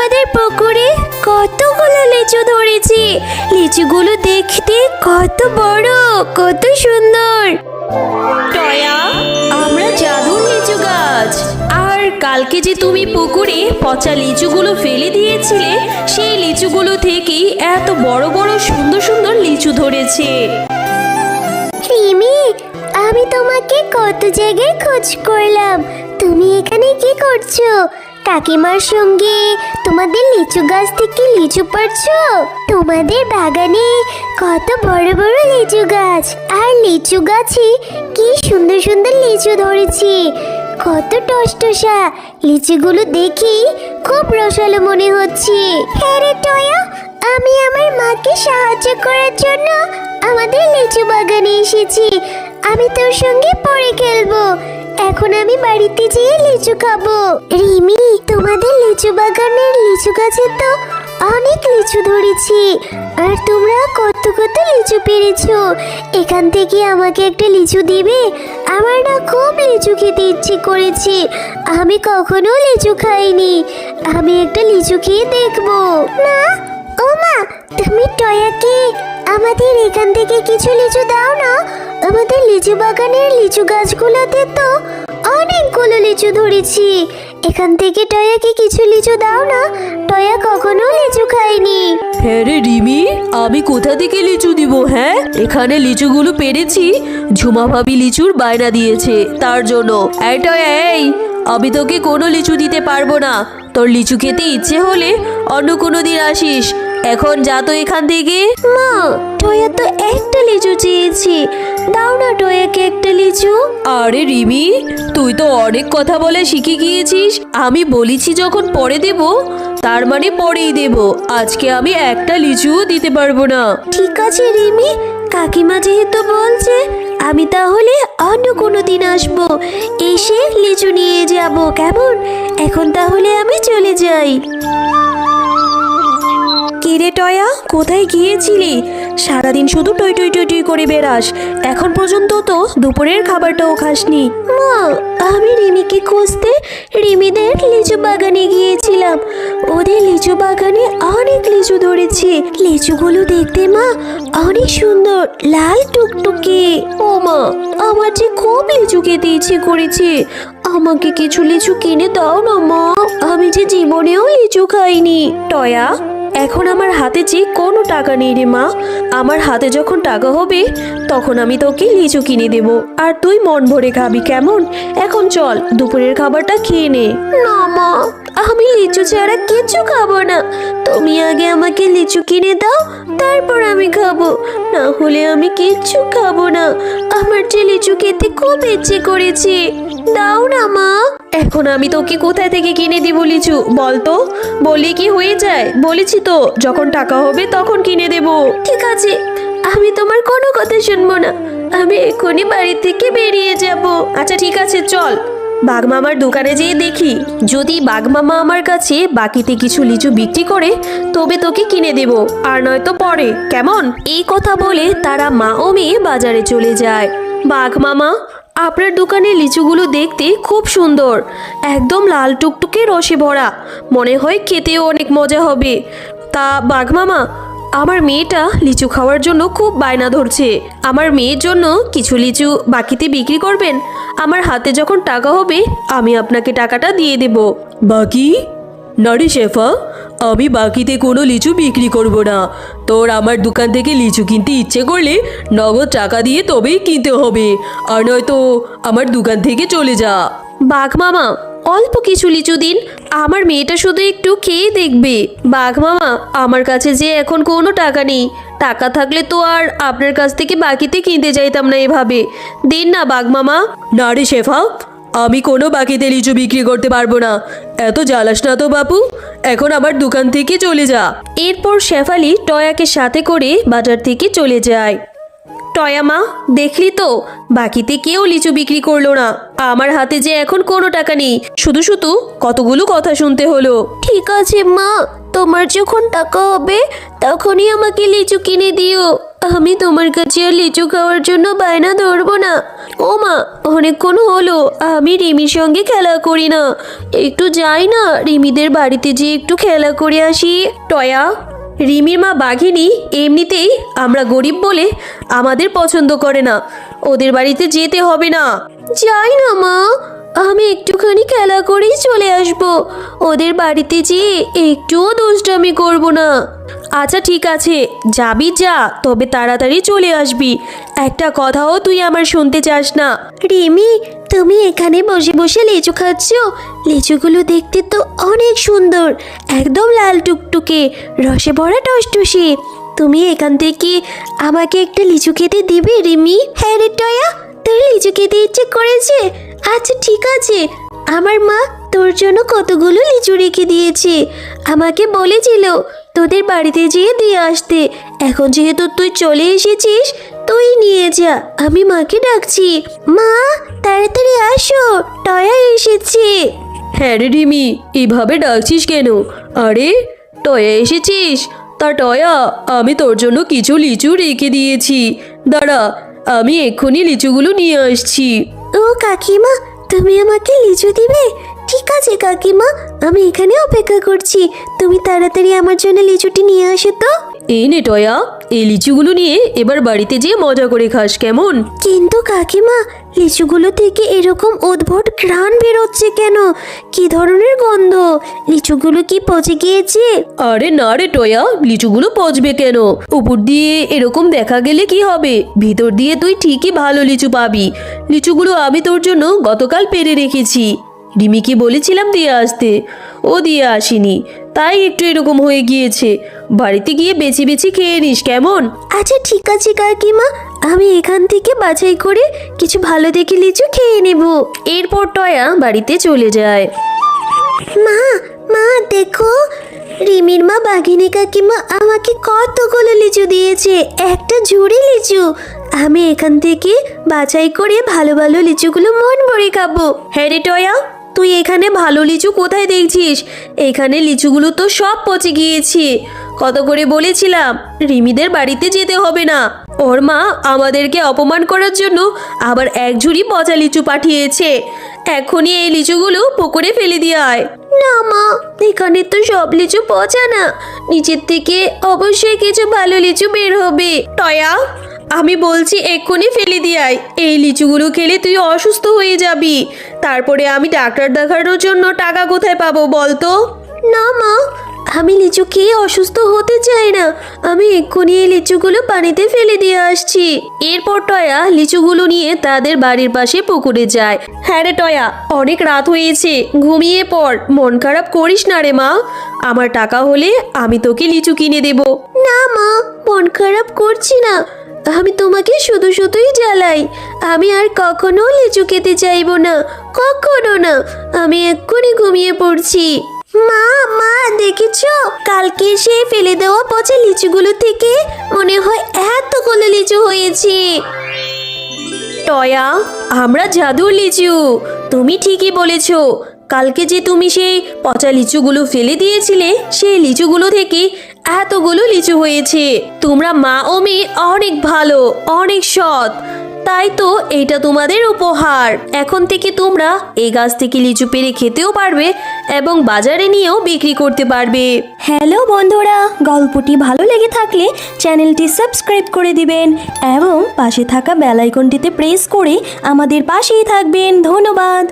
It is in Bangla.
আমাদের পুকুরে কতগুলো লিচু ধরেছে। লিচুগুলো দেখতে কত বড়, কত সুন্দর। টয়া, আমরা জাদুর লিচু গাছ। আর কালকে যে তুমি পুকুরে পচা লিচুগুলো ফেলে দিয়েছিলে, সেই লিচুগুলো থেকেই এত বড় বড় সুন্দর সুন্দর লিচু ধরেছে। রিমি, আমি তোমাকে কত জায়গায় খোঁজ করলাম। তুমি এখানে কি করছো? কাকিমার সঙ্গে তোমাদের লিচু গাছ থেকে লিচু পাড়ছো? তোমাদের বাগানে কত বড় বড় লিচু গাছ, আর লিচু গাছে কি সুন্দর সুন্দর লিচু ধরেছে, কত টসটসা। লিচুগুলো দেখি খুব রসালো মনে হচ্ছে। হ্যাঁ রে টয়া, আমি আমার মাকে সাহায্য করার জন্য আমাদের লিচু বাগানে এসেছি। আমি তোর সঙ্গে পরে খেলবো। এখন আমি বাড়িতে যেয়ে লিচু খাবো। রিমি, তোমাদের লিচু বাগানের লিচু গাছে তো অনেক লিচু ধরেছি, আর তোমরা কত কত লিচু পেরেছো। এখান থেকে আমাকে একটা লিচু দিবে? আমার না খুব লিচু খেতে ইচ্ছে করেছে। আমি কখনো লিচু খাইনি। আমি একটা লিচু খেয়ে দেখবো। না, ও মা, তুমি টয়াকে আমাদের এখান থেকে কিছু লিচু দাও না। আমাদের লিচু বাগানের লিচু গাছগুলোতে তো অনেকগুলো লিচু ধরেছি। এখান থেকে টয়াকে কিছু লিচু দাও না। টয়া কখনো লিচু খায়নি। হ্যাঁ রে রিমি, আমি কোথা থেকে লিচু দিব? হ্যাঁ, এখানে লিচুগুলো পেরেছি ঝুমা ভাবি লিচুর বায়না দিয়েছে, তার জন্য। এই টয়া, এই, আমি তোকে কোনো লিচু দিতে পারবো না। তোর লিচু খেতে ইচ্ছে হলে অন্য কোনো দিন আসিস। এখন যা তো এখান থেকে। মা, টয়া তো একটা লিচু চেয়েছি, দাও না টয়াকে একটা লিচু। আরে রিমি, তুই তো অনেক কথা বলে শিখে গিয়েছিস। আমি বলেছি যখন পরে দেব, তার মানে পরেই দেব। আজকে আমি একটা লিচু দিতে পারবো না। ঠিক আছে রিমি, কাকিমা যেহেতু বলছে, আমি তাহলে অন্য কোনো দিন আসবো, এসে লিচু নিয়ে যাব, কেমন? এখন তাহলে আমি চলে যাই। কিরে টয়া, কোথায় গিয়েছিলি? সারাদিন শুধু টই টই টই টই করে বেড়াস। এখন পর্যন্ত তো দুপুরের খাবারটাও খাসনি। মা, আমি রিমিকে খুঁজতে রিমিদের লিচু বাগানে গিয়েছিলাম। ওদের লিচু বাগানে অনেক লিচু ধরেছে। লিচুগুলো দেখতে মা অনেক সুন্দর, লাল টুকটুকে। ও মা, আমার যে খুব লিচু খেতে ইচ্ছে করেছে। আমাকে কিছু লিচু কিনে দাও না মা, আমি যে জীবনেও লিচু খাইনি। টয়া, এখন আমার হাতে যে কোনো টাকা নেই রে মা। আমার হাতে যখন টাকা হবে তখন আমি তোকে লিচু কিনে দেব, আর তুই মন ভরে খাবি, কেমন? এখন চল, দুপুরের খাবারটা খেয়ে নে। না মা, আমি লিচু ছাড়া কিছু খাবো না। তুমি আগে আমাকে লিচু কিনে দাও, তারপর আমি খাবো। না হলে আমি কিচ্ছু খাবো না। আমার যে লিচু খেতে খুব ইচ্ছে করেছে, দাও না মা। এখন আমি তোকে কোথায় থেকে কিনে দিব লিচু বল তো? বলি কি হয়ে যায়? বলেছি তো, যখন টাকা হবে তখন কিনে দেব। ঠিক আছে, আমি তোমার কোনো কথা শুনবো না। আমি এখনই বাড়ি থেকে বেরিয়ে যাব। আচ্ছা ঠিক আছে, চল বাঘমামার দোকানে যেয়ে দেখি, যদি বাঘমামা আমার কাছে বাকিতে কিছু লিচু বিক্রি করে তবে তোকে কিনে দেব, আর নয়তো পরে, কেমন? এই কথা বলে তারা মা ও মেয়ে বাজারে চলে যায়। বাঘমামা, আপনার দোকানে লিচুগুলো দেখতে খুব সুন্দর, একদম লাল টুকটুকে রসে ভরা, মনে হয় খেতেও অনেক মজা হবে। তা বাঘমামা, আমার মেয়েটা লিচু খাওয়ার জন্য খুব বায়না ধরছে। আমার মেয়ের জন্য কিছু লিচু বাকিতে বিক্রি করবেন? আমার হাতে যখন টাকা হবে আমি আপনাকে টাকাটা দিয়ে দেব। বাকি? না রে শেফা, আমি বাকিতে কোনো লিচু বিক্রি করব না। তোর আমার দোকান থেকে লিচু কিনতে ইচ্ছে করলে নগদ টাকা দিয়ে তবেই কিনতে হবে, আর নয়তো আমার দোকান থেকে চলে যা। বাঘমামা, অল্প কিছু লিচু দিন, আমার মেয়েটা শুধু একটু খেয়ে দেখবে। বাঘমামা, আমার কাছে যে এখন কোনো টাকা নেই। টাকা থাকলে তো আর আপনার কাছ থেকে বাকিতে কিনতে যাইতাম না এভাবে। দিন না বাঘমামা। না রে শেফা, আমি কোনো বাকিতে লিচু বিক্রি করতে পারবো না। এত জ্বালাস না তো বাপু, এখন আমার দোকান থেকে চলে যা। এরপর শেফালি টয়াকে সাথে করে বাজার থেকে চলে যায়। টয়া মা, দেখলি তো, বাকিতে কেউ লিচু বিক্রি করলো না। আমার হাতে যে এখন কোনো টাকা নেই, শুধু শুধু কতগুলো কথা শুনতে হলো। ঠিক আছে মা, তোমার যখন টাকা হবে তখনই আমাকে লিচু কিনে দিও। আমি তোমার কাছে আর লিচু খাওয়ার জন্য বায়না ধরবো না। ও মা, অনেকক্ষণ হলো আমি রিমির সঙ্গে খেলা করি না। একটু যাই না রিমিদের বাড়িতে যে একটু খেলা করে আসি। টয়া, রিমির মা বাঘিনী এমনিতেই আমরা গরিব বলে আমাদের পছন্দ করে না, ওদের বাড়িতে যেতে হবে না। যাই না মা, আমি একটুখানি খেলা করেই চলে আসব। ওদের বাড়িতে যেয়ে একটুও দুষ্টামি করব না। আচ্ছা ঠিক আছে, যাবি যা, তবে তাড়াতাড়ি চলে আসবি। একটা কথাও তুই আমার শুনতে চাস না। রিমি, তুমি এখানে বসে বসে লিচু খাচ্ছ? লিচুগুলো দেখতে তো অনেক সুন্দর, একদম লাল টুকটুকে, রসে ভরা টসটসে। তুমি এখান থেকে আমাকে একটা লিচু খেতে দিবে রিমি? হ্যাঁ রে টয়া, তোর লিচু খেতে ইচ্ছে করেছে? আচ্ছা ঠিক আছে, আমার মা তোর জন্য কতগুলো লিচু রেখে দিয়েছে। আমাকে বলেছিল তোদের বাড়িতে যেয়ে দিয়ে আসতে। এখন যেহেতু তুই চলে এসেছিস, তুই নিয়ে যা। আমি মাকে ডাকছি। মা, তাড়াতাড়ি আসো, টয়া এসেছে। হ্যাঁ রে রিমি, এভাবে ডাকছিস কেন? আরে টয়া এসেছিস? তা টয়া, আমি তোর জন্য কিছু লিচু রেখে দিয়েছি, দাঁড়া আমি এক্ষুনি লিচুগুলো নিয়ে আসছি। ও কাকিমা, তুমি আমাকে লিচু দিবে? ঠিক আছে কাকিমা, আমি এখানে অপেক্ষা করছি। তুমি তাড়াতাড়ি আমার জন্য লিচুটি নিয়ে আসো তো। এই নে টয়া, এই লিচুগুলো নিয়ে এবার বাড়িতে যেয়ে মজা করে খাস, কেমন? কিন্তু কাকিমা, লিচুগুলো থেকে এরকম উদ্ভট ঘ্রাণ বেরোচ্ছে কেন? কি ধরনের গন্ধ? লিচুগুলো কি পচে গিয়েছে? আরে না রে টয়া, লিচুগুলো পচবে কেন? উপর দিয়ে এরকম দেখা গেলে কি হবে, ভিতর দিয়ে তুই ঠিকই ভালো লিচু পাবি। লিচুগুলো আমি তোর জন্য গতকাল পেরে রেখেছি। রিমিকে বলেছিলাম দিয়ে আসতে, ও দিয়ে আসেনি, তাই একটু এরকম হয়ে গিয়েছে। বাড়িতে গিয়ে বেছে বেছে খেয়ে নিস, কেমন? আচ্ছা ঠিক আছে কাকিমা, আমি এখান থেকে বাছাই করে কিছু ভালো দেখে লিচু খেয়ে নেব। এরপর টয়া বাড়িতে চলে যায়। মা, মা দেখো, রিমির মা বাঘিনী কাকিমা আমাকে কতগুলো লিচু দিয়েছে, একটা ঝুড়ি লিচু। আমি এখান থেকে বাছাই করে ভালো ভালো লিচুগুলো মন ভরে খাবো। হ্যাঁ রে টয়া, তুই এখানে ভালো লিচু কোথায় দেখছিস? এখানে লিচুগুলো তো সব পচে গিয়েছে। কত করে বলেছিলাম রিমিদের বাড়িতে যেতে হবে না। ওর মা আমাদেরকে অপমান করার জন্য আবার এক ঝুড়ি পচা লিচু পাঠিয়েছে। এখনই এই লিচুগুলো পুকুরে ফেলে দিয়ে আয়। না মা, এখানে তো সব লিচু পচা না, নিচের থেকে অবশ্যই কিছু ভালো লিচু বের হবে। টয়া, আমি বলছি এক্ষুনি ফেলে দিয়ে আয়। এই লিচুগুলো খেলে তুই অসুস্থ হয়ে যাবি। তারপরে আমি ডাক্তার দেখানোর জন্য টাকা কোথায় পাবো বলতো? না মা, আমি লিচু খেয়ে অসুস্থ হতে চাই না। আমি এক্ষুনি এই লিচুগুলো পানিতে ফেলে দিয়ে আসছি। এরপর টয়া লিচুগুলো নিয়ে তাদের বাড়ির পাশে পুকুরে যায়। হ্যাঁ রে টয়া, অনেক রাত হয়েছে, ঘুমিয়ে পড়। মন খারাপ করিস না রে মা, আমার টাকা হলে আমি তোকে লিচু কিনে দেব। না মা, মন খারাপ করছি না, আমি তোমাকে শুধু শুধুই জ্বালাই। আমি আর কখনো লিচু খেতে চাইবো না, কখনো না। আমি এক্ষুনি ঘুমিয়ে পড়ছি। মা, মা দেখেছো, কালকে সেই ফেলে দেওয়া পচা লিচুগুলো থেকে মনে হয় এতগুলো লিচু হয়েছে। টয়া, আমরা জাদুর লিচু। তুমি ঠিকই বলেছো, কালকে যে তুমি সেই পচা লিচুগুলো ফেলে দিয়েছিলে, সেই লিচুগুলো থেকে এতগুলো লিচু হয়েছে। তোমরা মা ও মেয়ে অনেক ভালো, অনেক সৎ, তাই তো এটা তোমাদের উপহার। এখন থেকে তোমরা এই গাছ থেকে লিচু পেড়ে খেতেও পারবে এবং বাজারে নিয়েও বিক্রি করতে পারবে। হ্যালো বন্ধুরা, গল্পটি ভালো লেগে থাকলে চ্যানেলটি সাবস্ক্রাইব করে দিবেন এবং পাশে থাকা বেল আইকনটিতে প্রেস করে আমাদের পাশেই থাকবেন। ধন্যবাদ।